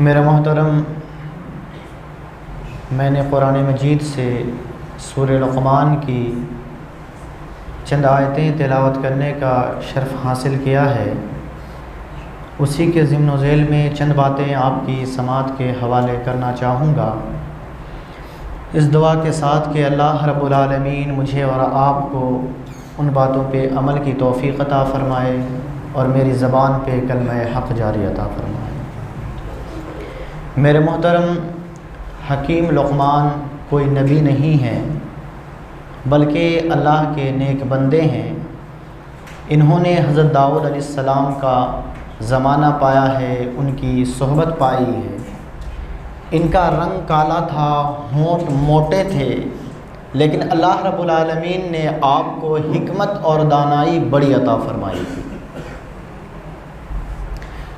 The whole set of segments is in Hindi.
मेरा मोहतरम, मैंने कुरान मजीद से सूरह लुक़मान की चंद आयतें तिलावत करने का शर्फ़ हासिल किया है। उसी के ज़िम्न ज़ैल में चंद बातें आपकी समात के हवाले करना चाहूँगा, इस दुआ के साथ कि अल्लाह रब्बुल आलमीन मुझे और आपको उन बातों पे अमल की तौफ़ीक़ अता फ़रमाए और मेरी ज़बान पे कलमा हक़ जारी अता फ़रमाए। मेरे मोहतरम, हकीम लुक़मान कोई नबी नहीं है, बल्कि अल्लाह के नेक बंदे हैं। इन्होंने हज़रत दाऊद अलैहिस्सलाम का ज़माना पाया है, उनकी सोहबत पाई है। इनका रंग काला था, होंठ मोटे थे, लेकिन अल्लाह रब्बुल आलमीन ने आपको हिकमत और दानाई बड़ी अता फ़रमाई थी।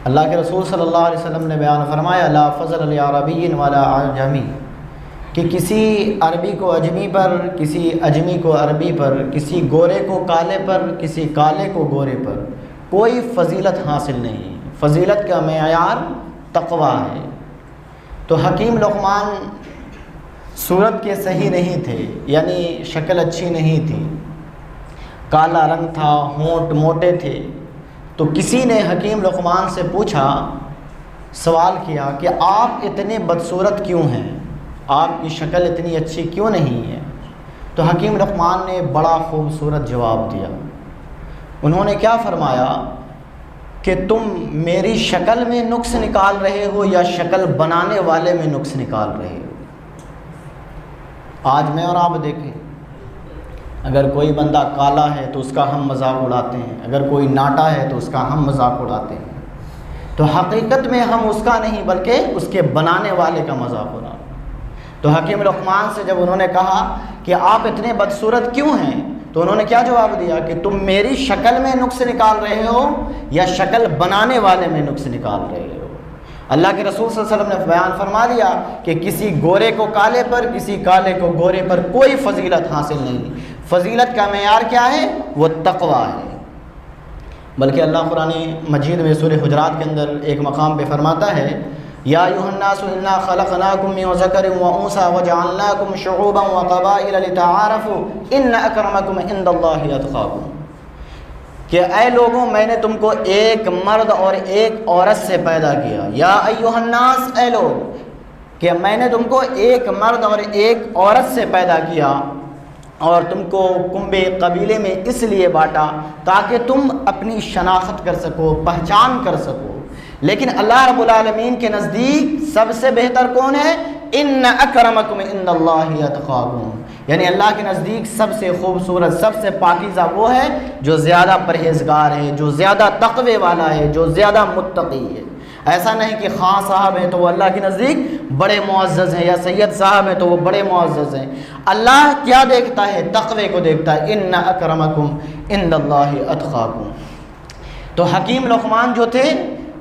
अल्लाह के रसूल सल्लल्लाहु अलैहि वसल्लम ने बयान फरमाया, ला फ़ज़ल अरबिय्यिन वला अजमी, कि किसी अरबी को अजमी पर, किसी अजमी को अरबी पर, किसी गोरे को काले पर, किसी काले को गोरे पर कोई फ़जीलत हासिल नहीं। फ़जीलत का मेयार तक़वा है। तो हकीम लुक़मान सूरत के सही नहीं थे, यानी शक्ल अच्छी नहीं थी, काला रंग था, होंठ मोटे थे। तो किसी ने हकीम लुक़मान से पूछा, सवाल किया कि आप इतने बदसूरत क्यों हैं, आपकी शक्ल इतनी अच्छी क्यों नहीं है। तो हकीम लुक़मान ने बड़ा खूबसूरत जवाब दिया। उन्होंने क्या फ़रमाया कि तुम मेरी शक्ल में नुक्स निकाल रहे हो या शक्ल बनाने वाले में नुक्स निकाल रहे हो। आज मैं और आप देखें, अगर कोई बंदा काला है तो उसका हम मजाक उड़ाते हैं, अगर कोई नाटा है तो उसका हम मजाक उड़ाते हैं। तो हकीकत में हम उसका नहीं बल्कि उसके बनाने वाले का मजाक उड़ाते हैं। तो हकीम लुक़मान से जब उन्होंने कहा कि आप इतने बदसूरत क्यों हैं, तो उन्होंने क्या जवाब दिया कि तुम मेरी शक्ल में नुक्स निकाल रहे हो या शक्ल बनाने वाले में नुक्स निकाल रहे हो। अल्लाह के रसूल सल्लल्लाहु अलैहि वसल्लम ने बयान फरमा दिया कि किसी गोरे को काले पर, किसी काले को गोरे पर कोई फ़जीलत हासिल नहीं। फ़जीलत का मेयार क्या है? वो तक़वा है। बल्कि अल्लाह कुरान मजीद में सूरह हुजरात के अंदर एक मकाम पे फरमाता है, या अय्युहन्नासु इन्ना खलक़नाकुम मिन ज़करिन व उन्सा व जअलनाकुम शुऊबन व क़बाइल लितआरफ़ू इन्न अक्रमकुम इंदल्लाहि अत्क़ाकुम, कि ऐ लोगों, मैंने तुमको एक मर्द और एक औरत से पैदा किया। या अय्युहन्नास, ऐ लोग, कि मैंने तुमको एक मर्द और एक औरत से पैदा किया और तुमको कुंबे कबीले में इसलिए बांटा ताकि तुम अपनी शनाख्त कर सको, पहचान कर सको। लेकिन अल्लाह रब्बुल आलमीन के नज़दीक सबसे बेहतर कौन है? इन्न अक्रमकुम इंदल्लाहि अत्क़ाकुम, यानी अल्लाह के नज़दीक सबसे खूबसूरत, सबसे पाकीज़ा वो है जो ज़्यादा परहेज़गार है, जो ज़्यादा तक़वे वाला है, जो ज़्यादा मुत्तक़ी है। ऐसा नहीं कि खां साहब हैं तो वो अल्लाह के नज़दीक बड़े मुअज़्ज़ज़ हैं, या सैयद साहब हैं तो वो बड़े मुअज़्ज़ज़ हैं। अल्लाह क्या देखता है? तक़वे को देखता है। इन्न अक्रमकुम इंदल्लाहि अत्क़ाकुम। तो हकीम लुक़मान जो थे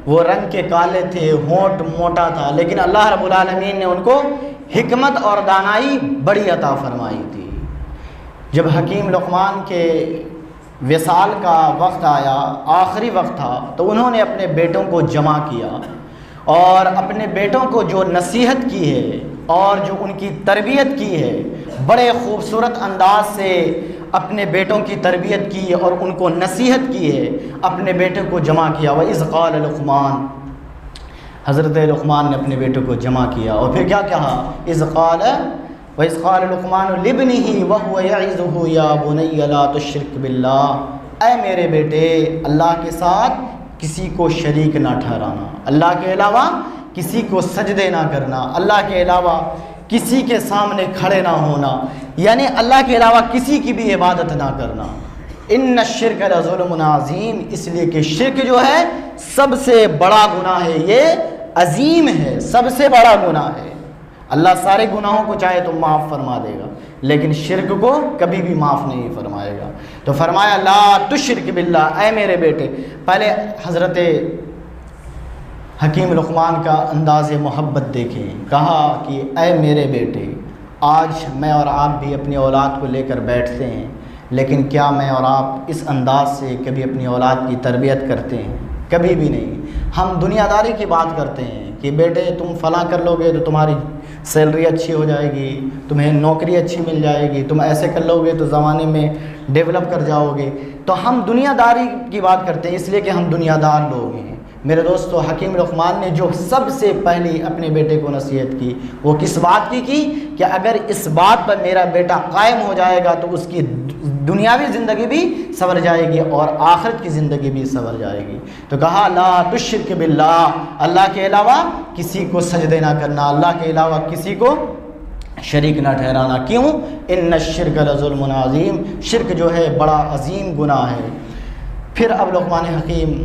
वो रंग के काले थे, होंठ मोटा था, लेकिन अल्लाह रब्बुल आलमीन ने उनको हिकमत और दानाई बड़ी अता फ़रमाई थी। जब हकीम लुक़मान के विसाल का वक्त आया, आखिरी वक्त था, तो उन्होंने अपने बेटों को जमा किया और अपने बेटों को जो नसीहत की है और जो उनकी तरबियत की है, बड़े ख़ूबसूरत अंदाज से अपने बेटों की तरबियत की और उनको नसीहत की है, अपने बेटों को जमा किया। व इज़ क़ाल लुक़मान, हज़रत लुक़मान ने अपने बेटों को जमा किया और फिर क्या कहा? इज़ क़ाल लुक़मान लिब्निही व हुवा यइज़ुहु या बुनय्या ला तुश्रिक बिल्लाह, ऐ मेरे बेटे, अल्लाह के साथ किसी को शरीक ना ठहराना, अल्लाह के अलावा किसी को सजदे ना करना, अल्लाह के अलावा किसी के सामने खड़े ना होना, यानी अल्लाह के अलावा किसी की भी इबादत ना करना। इन्न शिर्क लज़ुल्मुन अज़ीम, इसलिए कि शिर्क जो है सबसे बड़ा गुनाह है, ये अजीम है, सबसे बड़ा गुनाह है। अल्लाह सारे गुनाहों को चाहे तो माफ़ फरमा देगा, लेकिन शिर्क को कभी भी माफ़ नहीं फरमाएगा। तो फरमाया ला तुश्रिक बिल्लाह, ऐ मेरे बेटे। पहले हज़रत हकीम लुक़मान का अंदाज़ मोहब्बत देखें, कहा कि ऐ मेरे बेटे, आज मैं और आप भी अपनी औलाद को लेकर बैठते हैं, लेकिन क्या मैं और आप इस अंदाज से कभी अपनी औलाद की तरबियत करते हैं? कभी भी नहीं। हम दुनियादारी की बात करते हैं कि बेटे तुम फला कर लोगे तो तुम्हारी सैलरी अच्छी हो जाएगी, तुम्हें नौकरी अच्छी मिल जाएगी, तुम ऐसे कर लोगे तो ज़माने में डेवलप कर जाओगे। तो हम दुनियादारी की बात करते हैं इसलिए कि हम दुनियादार लोग हैं। मेरे दोस्तों, हकीम लुक़मान ने जो सबसे पहले अपने बेटे को नसीहत की वो किस बात की कि अगर इस बात पर मेरा बेटा कायम हो जाएगा तो उसकी दुनियावी ज़िंदगी भी संवर जाएगी और आखिरत की ज़िंदगी भी संवर जाएगी। तो कहा ला तुश्रिक बिल्लाह, अल्लाह के अलावा किसी को सजदे ना करना, अल्लाह के अलावा किसी को शरीक ना ठहराना। क्यों? इन्न शिर्क लज़ुल्मुन अज़ीम, शिर्क जो है बड़ा अजीम गुनाह है। फिर अब लुक़मान हकीम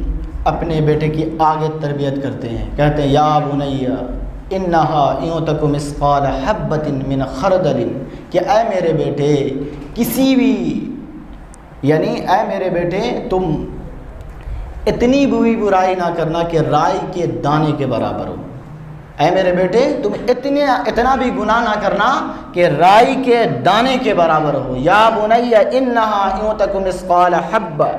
अपने बेटे की आगे तरबियत करते हैं, कहते हैं या बुनैया इन्नहा युतकु मिस्क़ाल हब्बतिन मिन खरदलिन, कि ऐ मेरे बेटे किसी भी यानी ऐ मेरे बेटे तुम इतनी भी बुराई ना करना कि राई के दाने के बराबर हो। ऐ मेरे बेटे तुम इतना भी गुनाह ना करना कि राई के दाने के बराबर हो। या बुनैया इन्नहा युतकु मिस्क़ाल हब्बा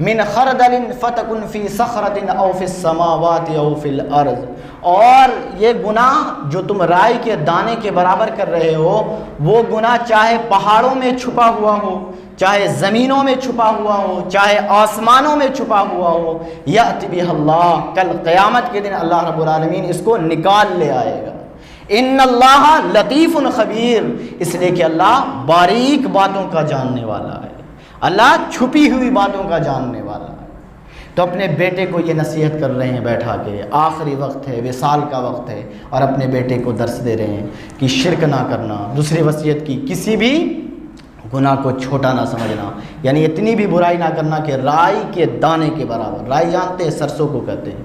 मिन खरदलिन फतकुन फ़ी सखरतिन औ फ़िस समावाति औ फ़िल अर्ज़, और ये गुनाह जो तुम राई के दाने के बराबर कर रहे हो वो गुनाह चाहे पहाड़ों में छुपा हुआ हो, चाहे ज़मीनों में छुपा हुआ हो, चाहे आसमानों में छुपा हुआ हो, याति बिहल्लाह, कल क़यामत के दिन अल्लाह रब्बुल आलमीन इसको निकाल ले आएगा। इन्नल्लाह लतीफ़ुन ख़बीर, इसलिए कि अल्लाह बारीक बातों का जानने वाला है, अल्लाह छुपी हुई बातों का जानने वाला है। तो अपने बेटे को ये नसीहत कर रहे हैं बैठा के, आखिरी वक्त है, विसाल का वक्त है, और अपने बेटे को दर्स दे रहे हैं कि शिरक ना करना। दूसरी वसीयत की किसी भी गुनाह को छोटा ना समझना, यानी इतनी भी बुराई ना करना कि राई के दाने के बराबर। राई जानते हैं, सरसों को कहते हैं,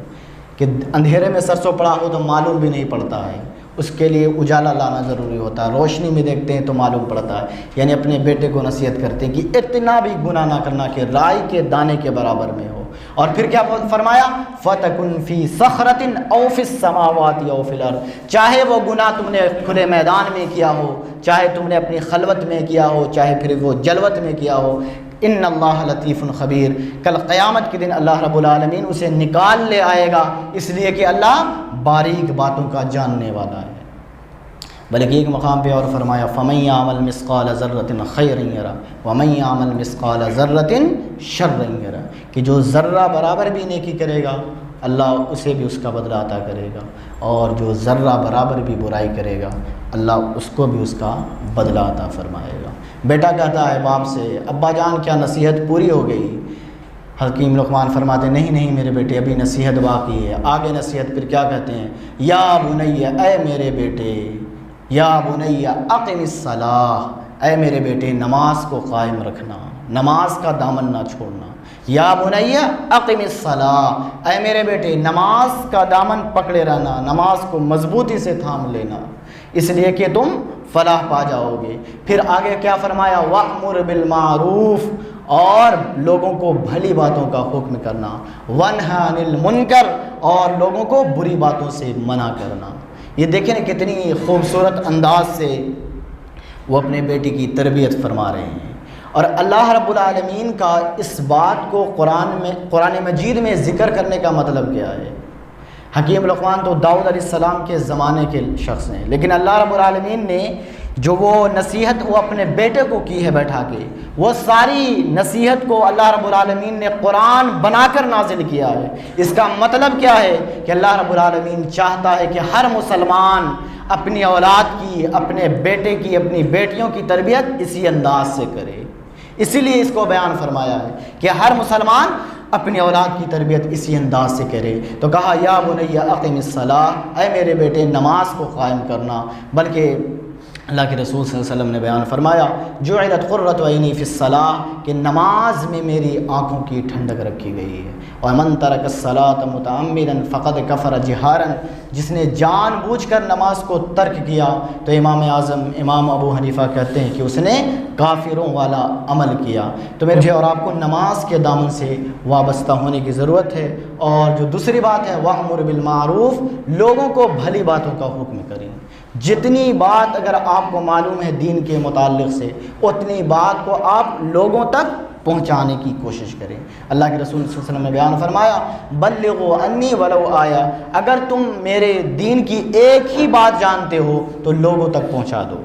कि अंधेरे में सरसों पड़ा हो तो मालूम भी नहीं पड़ता है, उसके लिए उजाला लाना ज़रूरी होता है, रोशनी में देखते हैं तो मालूम पड़ता है। यानी अपने बेटे को नसीहत करते हैं कि इतना भी गुनाह ना करना कि राई के दाने के बराबर में हो। और फिर क्या फरमाया? फतकुन फ़ी सखरतिन औ फ़िस समावाति औ फ़िल अर्ज़, चाहे वो गुनाह तुमने खुले मैदान में किया हो, चाहे तुमने अपनी खलवत में किया हो, चाहे फिर वो जलवत में किया हो, इन्नल्लाह लतीफ़ुन ख़बीर, कल क़यामत के दिन अल्लाह रब्बुल आलमीन उसे निकाल ले आएगा, इसलिए कि अल्लाह बारीक बातों का जानने वाला है। बल्कि एक मकाम पे और फरमाया फ़मन यअमल मिस्क़ाल ज़र्रतिन खैरन यरा वमन यअमल मिस्क़ाल ज़र्रतिन शर्रन यरा, कि जो ज़र्रा बराबर भी नेकी करेगा अल्लाह उसे भी उसका बदला अता करेगा, और जो ज़र्रा बराबर भी बुराई करेगा अल्लाह उसको भी उसका बदला अता फरमाएगा। बेटा कहता है बाप से, अब्बा जान क्या नसीहत पूरी हो गई? हकीम लुक़मान फरमाते नहीं नहीं मेरे बेटे, अभी नसीहत बाकी है। आगे नसीहत फिर क्या कहते हैं? या बुनैया, ऐ मेरे बेटे, या बुनैया अक़िमिस्सलाह, ऐ मेरे बेटे नमाज को कायम रखना, नमाज का दामन ना छोड़ना। या बुनैया अक़िमिस्सलाह, ऐ मेरे बेटे नमाज का दामन पकड़े रहना, नमाज को मजबूती से थाम लेना, इसलिए कि तुम फलाह पा जाओगे। फिर आगे क्या फरमाया? वअमुर बिल मारूफ़, और लोगों को भली बातों का हुक्म करना, वन्हा अनिल मुनकर, और लोगों को बुरी बातों से मना करना। ये देखें ना कितनी खूबसूरत अंदाज से वो अपने बेटे की तरबियत फरमा रहे हैं। और अल्लाह रब्बुल आलमीन का इस बात को कुरान मजीद में ज़िक्र करने का मतलब क्या है? हकीम लुक़मान तो दाऊद अलैहिस्सलाम के ज़माने के शख्स हैं, लेकिन अल्लाह रब्बुल आलमीन ने जो वो नसीहत वो अपने बेटे को की है बैठा के, वो सारी नसीहत को अल्लाह रब्बुल आलमीन ने कुरान बनाकर नाजिल किया है। इसका मतलब क्या है कि अल्लाह रब्बुल आलमीन चाहता है कि हर मुसलमान अपनी औलाद की, अपने बेटे की, अपनी बेटियों की तरबियत इसी अंदाज से करे। इसीलिए इसको बयान फरमाया है कि हर मुसलमान अपनी औलाद की तरबियत इसी अंदाज से करे। तो कहा या बुनैया अक़िमिस्सलाह, ऐ मेरे बेटे नमाज को कायम करना। बल्कि अल्लाह के रसूल सल्लल्लाहु अलैहि वसल्लम ने बयान फरमाया जुइलत क़ुर्रतु ऐनी फ़िस्सलाह, कि नमाज में मेरी आँखों की ठंडक रखी गई है। और मन तरकस्सलात मुतअम्मिदन फ़क़द कफ़र जिहारन, जिसने जानबूझकर नमाज को तर्क किया तो इमाम आज़म इमाम अबू हनीफ़ा कहते हैं कि उसने काफिरों वाला अमल किया। तो मुझे और आपको नमाज के दामन से वाबस्ता होने की ज़रूरत है। और जो दूसरी बात है वअमुर बिल मारूफ़, लोगों को भली बातों का हुक्म करें। जितनी बात अगर आपको मालूम है दीन के मुताल्लिक़ से, उतनी बात को आप लोगों तक पहुँचाने की कोशिश करें। अल्लाह के रसूल सल्लल्लाहु अलैहि वसल्लम ने बयान फरमाया, बल्लिगु अन्नी वलौ आया, अगर तुम मेरे दीन की एक ही बात जानते हो तो लोगों तक पहुँचा दो।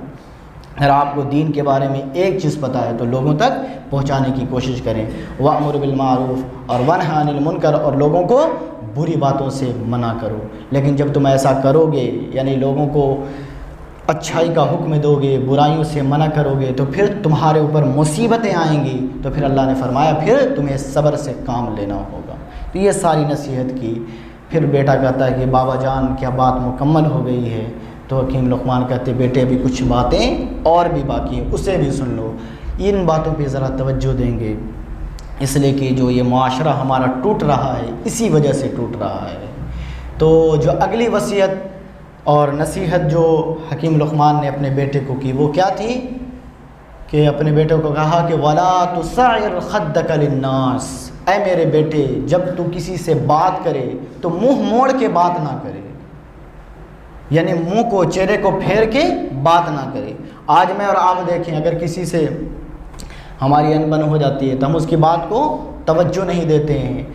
अगर आपको दीन के बारे में एक चीज़ पता है तो लोगों तक पहुँचाने की कोशिश करें। वअमुर बिल मारूफ और वन्हा अनिल मुनकर, और लोगों को बुरी बातों से मना करो। लेकिन जब तुम ऐसा करोगे, यानी लोगों को अच्छाई का हुक्म दोगे, बुराइयों से मना करोगे, तो फिर तुम्हारे ऊपर मुसीबतें आएंगी। तो फिर अल्लाह ने फरमाया फिर तुम्हें सब्र से काम लेना होगा। तो ये सारी नसीहत की। फिर बेटा कहता है कि बाबा जान क्या बात मुकम्मल हो गई है? तो हकीम लुक़मान कहते बेटे अभी कुछ बातें और भी बाकी हैं, उसे भी सुन लो। इन बातों पे ज़रा तवज्जो देंगे, इसलिए कि जो ये माशरा हमारा टूट रहा है इसी वजह से टूट रहा है। तो जो अगली वसीयत और नसीहत जो हकीम लुक़मान ने अपने बेटे को की वो क्या थी कि अपने बेटे को कहा कि वला तुसइर खद्दक लिन्नास, ऐ मेरे बेटे जब तू किसी से बात करे तो मुंह मोड़ के बात ना करे, यानी मुंह को चेहरे को फेर के बात ना करे। आज मैं और आप देखें, अगर किसी से हमारी अनबन हो जाती है तो हम उसकी बात को तवज्जो नहीं देते हैं,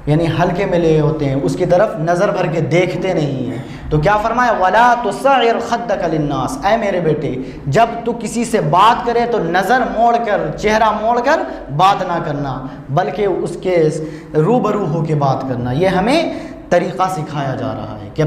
यानी हल्के में ले होते हैं, उसकी तरफ नज़र भर के देखते नहीं हैं। तो क्या फरमाया, वला तुसइर खद्दक लिन्नास, ऐ मेरे बेटे जब तू किसी से बात करे तो नज़र मोड़ कर, चेहरा मोड़ कर बात ना करना, बल्कि उसके रूबरू हो के बात करना। ये हमें तरीक़ा सिखाया जा रहा है कि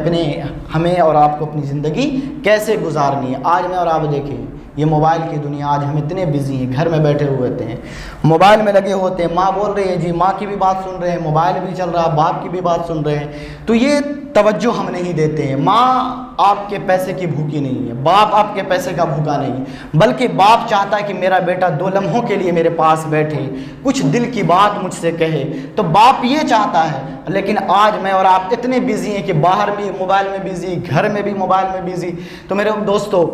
हमें और आपको अपनी ज़िंदगी कैसे गुजारनी है। आज मैं और आप देखें ये मोबाइल की दुनिया, आज हम इतने बिज़ी हैं, घर में बैठे हुए होते हैं, मोबाइल में लगे होते हैं। माँ बोल रही है जी, माँ की भी बात सुन रहे हैं, मोबाइल भी चल रहा है, बाप की भी बात सुन रहे हैं। तो ये तवज्जो हम नहीं देते हैं। माँ आपके पैसे की भूखी नहीं है, बाप आपके पैसे का भूखा नहीं है, बल्कि बाप चाहता है कि मेरा बेटा 2 लम्हों के लिए मेरे पास बैठे, कुछ दिल की बात मुझसे कहे, तो बाप ये चाहता है। लेकिन आज मैं और आप इतने बिज़ी हैं कि बाहर भी मोबाइल में बिज़ी, घर में भी मोबाइल में बिज़ी। तो मेरे दोस्तों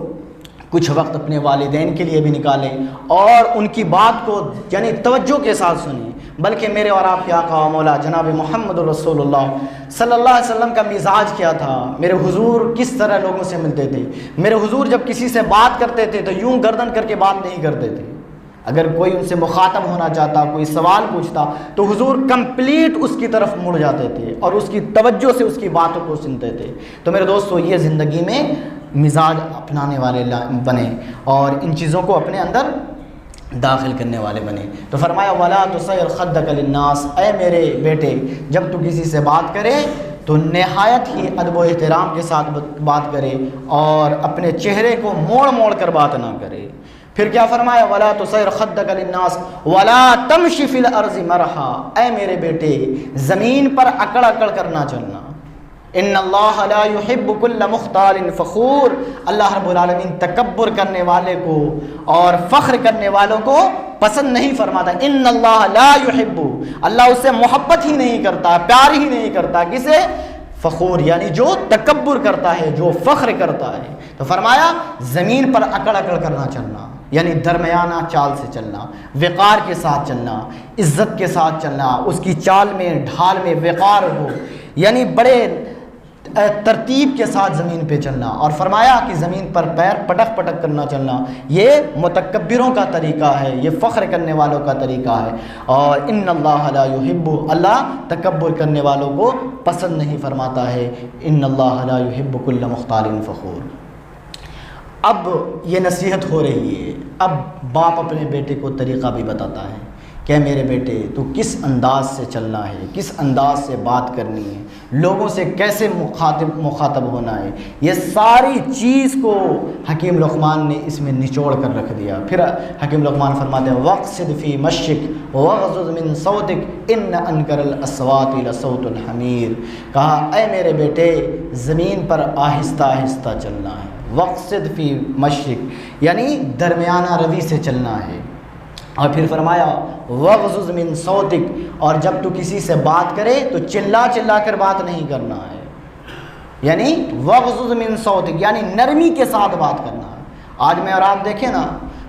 कुछ वक्त अपने वालिदैन के लिए भी निकालें और उनकी बात को यानी तवज्जो के साथ सुनिए। बल्कि मेरे और आपके आका मौला जनाब मोहम्मद रसूलुल्लाह सल्लल्लाहु अलैहि वसल्लम का मिजाज क्या था, मेरे हुजूर किस तरह लोगों से मिलते थे। मेरे हुजूर जब किसी से बात करते थे तो यूं गर्दन करके बात नहीं करते थे। अगर कोई उनसे मुखातब होना चाहता, कोई सवाल पूछता, तो हुजूर कंप्लीट उसकी तरफ मुड़ जाते थे और उसकी तवज्जो से उसकी बातों को सुनते थे। तो मेरे दोस्तों ये ज़िंदगी में मिजाज अपनाने वाले बने और इन चीज़ों को अपने अंदर दाखिल करने वाले बने। तो फरमाया वला तुसइर खद्दक लिन्नास, ऐ मेरे बेटे जब तू किसी से बात करे तो नहायत ही अदब व एहतराम के साथ बात करे और अपने चेहरे को मोड़ मोड़ कर बात ना करे। फिर क्या फरमाया, वला तुसइर खद्दक लिन्नास वला तमशी फिल अर्ज़ि मरहा, ऐ मेरे बेटे ज़मीन पर अकड़ अकड़ कर ना चलना। इन्नल्लाह ला युहिब्बु कुल्ल मुख्तालिन फ़ख़ूर, अल्लाह रब्बुल आलमीन तकब्बुर करने वाले को और फ़ख्र करने वालों को पसंद नहीं फरमाता। इन्नल्लाह ला युहिब्बु, अल्लाह उससे मोहब्बत ही नहीं करता, प्यार ही नहीं करता। किसे? फ़ख़ूर, यानी जो तकब्बुर करता है, जो फ़ख्र करता है। तो फरमाया ज़मीन पर अकड़ अकड़ कर ना चलना, यानी दरमियाना चाल से चलना, वक़ार के साथ चलना, इज़्ज़त के साथ चलना, उसकी चाल में ढाल में वक़ार हो, यानी बड़े तरतीब के साथ ज़मीन पे चलना। और फरमाया कि ज़मीन पर पैर पटक पटक करना चलना, ये मुतकब्बिरों का तरीक़ा है, ये फ़ख्र करने वालों का तरीक़ा है। और इन्नल्लाह ला युहिब्बु, अल्लाह तकब्बुर करने वालों को पसंद नहीं फरमाता है। इन्नल्लाह ला युहिब्बु कुल्ल मुख्तालिन फ़ख़ूर। अब ये नसीहत हो रही है, अब बाप अपने बेटे को तरीक़ा भी बताता है कि मेरे बेटे तू किस अंदाज से चलना है, किस अंदाज से बात करनी है, लोगों से कैसे मुखातब होना है। ये सारी चीज़ को हकीम लुक़मान ने इसमें निचोड़ कर रख दिया। फिर हकीम लुक़मान फरमाते हैं वक़्सिद फ़ी मश्शिक वग़ज़ुज़ मिन सौतिक इन्न अनकरल अस्वाति लसौतुल हमीर। कहा ऐ मेरे बेटे ज़मीन पर आहिस्ता आहिस्ता चलना है। वक़्सिद फ़ी मश्शिक यानी दरमियाना रवी से चलना है। और फिर फरमाया वग़ज़ुज़ मिन सौतिक, और जब तू किसी से बात करे तो चिल्ला चिल्ला कर बात नहीं करना है, यानी वग़ज़ुज़ मिन सौतिक यानी नरमी के साथ बात करना है। आज मैं और आप देखें ना,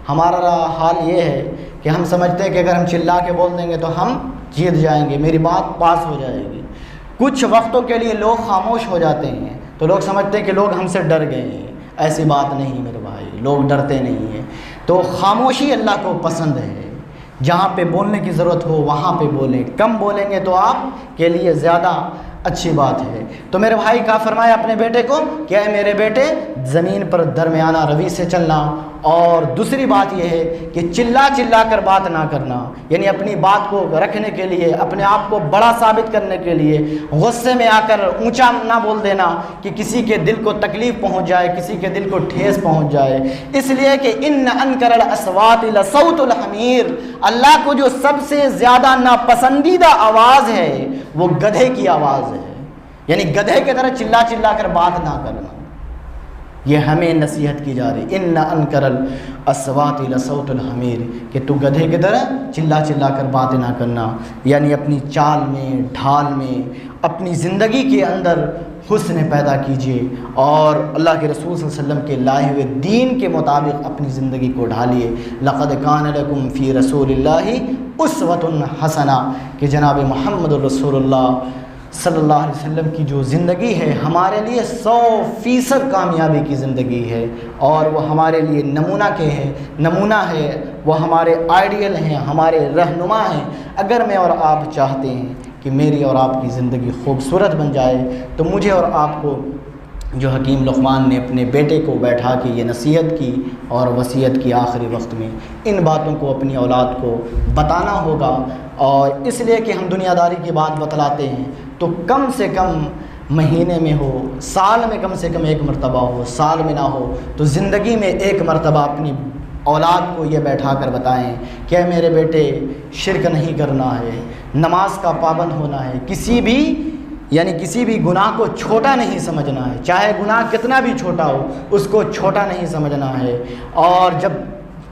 हमारा हाल ये है कि हम समझते हैं कि अगर हम चिल्ला के बोल देंगे तो हम जीत जाएंगे, मेरी बात पास हो जाएगी। कुछ वक्तों के लिए लोग खामोश हो जाते हैं तो लोग समझते हैं कि लोग हमसे डर गए हैं। ऐसी बात नहीं मेरे भाई, लोग डरते नहीं हैं। तो खामोशी अल्लाह को पसंद है। जहाँ पे बोलने की ज़रूरत हो वहाँ पे बोलें, कम बोलेंगे तो आपके लिए ज़्यादा अच्छी बात है। तो मेरे भाई का फरमाया अपने बेटे को, क्या है मेरे बेटे, ज़मीन पर दरमियाना रवि से चलना। और दूसरी बात यह है कि चिल्ला चिल्ला कर बात ना करना, यानी अपनी बात को रखने के लिए, अपने आप को बड़ा साबित करने के लिए गुस्से में आकर ऊंचा ना बोल देना कि किसी के दिल को तकलीफ़ पहुंच जाए, किसी के दिल को ठेस पहुंच जाए। इसलिए कि इन्न अनकरल अस्वात लसौतुल हमीर, अल्लाह को जो सबसे ज़्यादा नापसंदीदा आवाज़ है वो गधे की आवाज़ है, यानी गधे की तरह चिल्ला चिल्ला कर बात ना करना। ये हमें नसीहत की जा रही, इन्ना अनकरल अस्वाति लसौतुल हमीर, कि तू गधे की तरह चिल्ला चिल्ला कर बातें ना करना, यानी अपनी चाल में, ढाल में, अपनी ज़िंदगी के अंदर हुस्न पैदा कीजिए और अल्लाह के रसूल सल्लल्लाहु अलैहि वसल्लम के लाए हुए दीन के मुताबिक अपनी ज़िंदगी को ढालिए। लक़द कान लकुम फ़ी रसूलिल्लाहि उस्वतुन हसना, कि जनाब मुहम्मद रसूलुल्लाह सल्लल्लाहु अलैहि वसल्लम की जो ज़िंदगी है हमारे लिए 100% कामयाबी की ज़िंदगी है, और वो हमारे लिए नमूना है, वो हमारे आइडियल हैं, हमारे रहनुमा हैं। अगर मैं और आप चाहते हैं कि मेरी और आपकी ज़िंदगी खूबसूरत बन जाए तो मुझे और आपको जो हकीम लुक़मान ने अपने बेटे को बैठा के ये नसीहत की और वसीयत की आखिरी वक्त में, इन बातों को अपनी औलाद को बताना होगा। और इसलिए कि हम दुनियादारी की बात बतलाते हैं तो कम से कम महीने में हो, साल में कम से कम एक मरतबा हो, साल में ना हो तो ज़िंदगी में एक मरतबा अपनी औलाद को ये बैठा कर बताएं कि मेरे बेटे शिरक नहीं करना है, नमाज का पाबंद होना है, किसी भी गुनाह को छोटा नहीं समझना है, चाहे गुनाह कितना भी छोटा हो उसको छोटा नहीं समझना है। और जब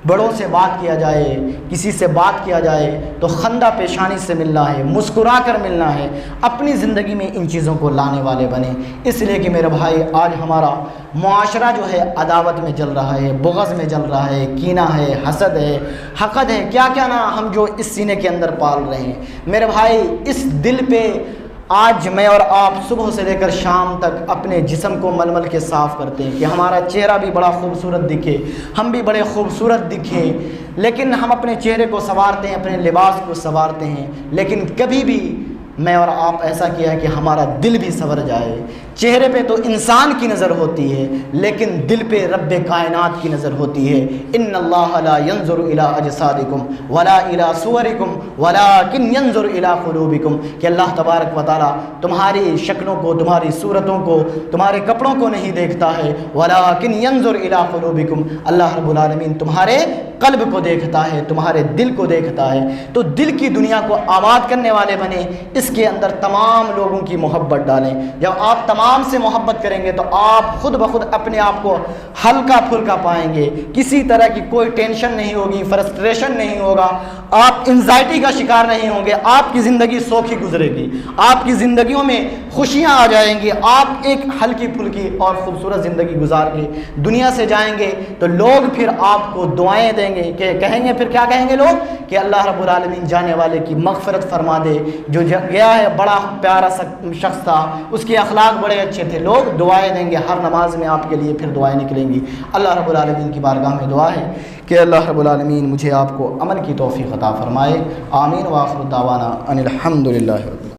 बड़ों से बात किया जाए, किसी से बात किया जाए तो खंदा पेशानी से मिलना है, मुस्कुरा कर मिलना है। अपनी ज़िंदगी में इन चीज़ों को लाने वाले बने। इसलिए कि मेरे भाई आज हमारा मुआशरा जो है अदावत में चल रहा है, बुग़्ज़ में चल रहा है, कीना है, हसद है, हक़द है, क्या क्या ना हम जो इस सीने के अंदर पाल रहे हैं। मेरे भाई इस दिल पे आज मैं और आप सुबह से लेकर शाम तक अपने जिस्म को मलमल के साफ़ करते हैं कि हमारा चेहरा भी बड़ा खूबसूरत दिखे, हम भी बड़े खूबसूरत दिखें, लेकिन हम अपने चेहरे को संवारते हैं, अपने लिबास को संवारते हैं, लेकिन कभी भी मैं और आप ऐसा किया है कि हमारा दिल भी संवर जाए। चेहरे पे तो इंसान की नज़र होती है लेकिन दिल पे रब्बे कायनात की नज़र होती है। इन्नल्लाह ला यंजुरु इला अजसादिकुम वला इला सुवरिकुम वलाकिन यंजुरु इला कुलूबिकुम, कि अल्लाह तबारक व तआला तुम्हारी शक्लों को, तुम्हारी सूरतों को, तुम्हारे कपड़ों को नहीं देखता है, वलाकिन यंजुरु इला कुलूबिकुम, अल्लाह रब्बुल आलमीन तुम्हारे कल्ब को देखता है, तुम्हारे दिल को देखता है। तो दिल की दुनिया को आबाद करने वाले बने, इसके अंदर तमाम लोगों की मोहब्बत डालें। जब आप तमाम से मोहब्बत करेंगे तो आप खुद ब खुद अपने आप को हल्का फुल्का पाएंगे, किसी तरह की कोई टेंशन नहीं होगी, फ्रस्ट्रेशन नहीं होगा, आप एंजाइटी का शिकार नहीं होंगे, आपकी ज़िंदगी सौखी गुजरेगी, आपकी ज़िंदगियों में खुशियाँ आ जाएंगी। आप एक हल्की फुल्की और ख़ूबसूरत ज़िंदगी गुजार के दुनिया से जाएंगे तो लोग फिर आपको दुआएं देंगे, कि कहेंगे, फिर क्या कहेंगे लोग कि अल्लाह रब्बुल आलमीन जाने वाले की मग़फ़िरत फरमा दे, जो गया है बड़ा प्यारा शख्स था, उसके अखलाक बड़े अच्छे थे। लोग दुआएं देंगे, हर नमाज में आपके लिए फिर दुआएं निकलेंगी। अल्लाह रब्बुल आलमीन की बारगाह में दुआ है कि अल्लाह रब्बुल आलमीन मुझे आपको अमल की तौफ़ीक़ अता फ़रमाए। आमीन व आखिर दावाना अनिल हम्दुलिल्लाह।